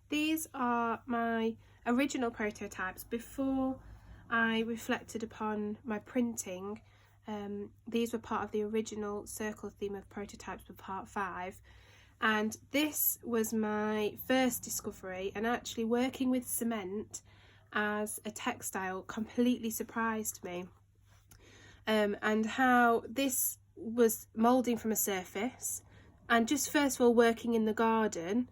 These are my original prototypes before I reflected upon my printing. These were part of the original circle theme of prototypes for part 5, and this was my first discovery, and actually working with cement as a textile completely surprised me, and how this was moulding from a surface, and just first of all working in the garden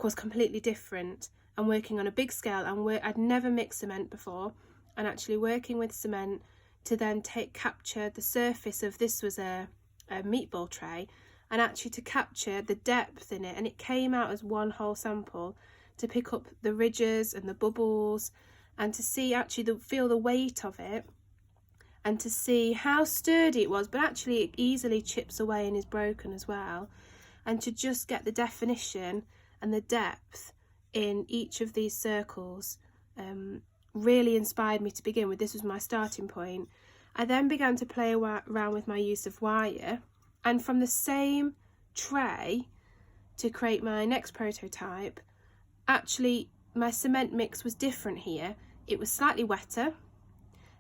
was completely different, and working on a big scale, and I'd never mixed cement before, and actually working with cement to then capture the surface of this was a meatball tray, and actually to capture the depth in it, and it came out as one whole sample, to pick up the ridges and the bubbles, and to see actually feel the weight of it, and to see how sturdy it was, but actually it easily chips away and is broken as well, and to just get the definition and the depth in each of these circles really inspired me to begin with. This was my starting point. I then began to play around with my use of wire, and from the same tray to create my next prototype, actually my cement mix was different here. It was slightly wetter.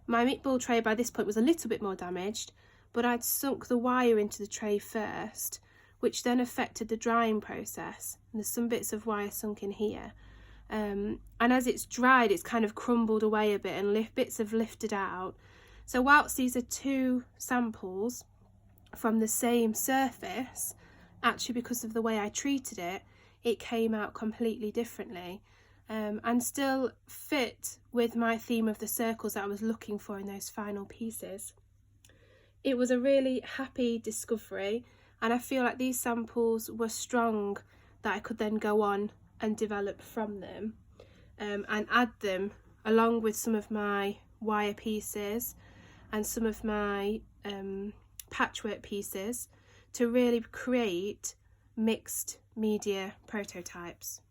My meatball tray by this point was a little bit more damaged, but I'd sunk the wire into the tray first, which then affected the drying process. And there's some bits of wire sunk in here. And as it's dried, it's kind of crumbled away a bit, and bits have lifted out. So whilst these are two samples from the same surface, actually because of the way I treated it, it came out completely differently, and still fit with my theme of the circles that I was looking for in those final pieces. It was a really happy discovery, and I feel like these samples were strong that I could then go on and develop from them, and add them along with some of my wire pieces and some of my patchwork pieces to really create mixed media prototypes.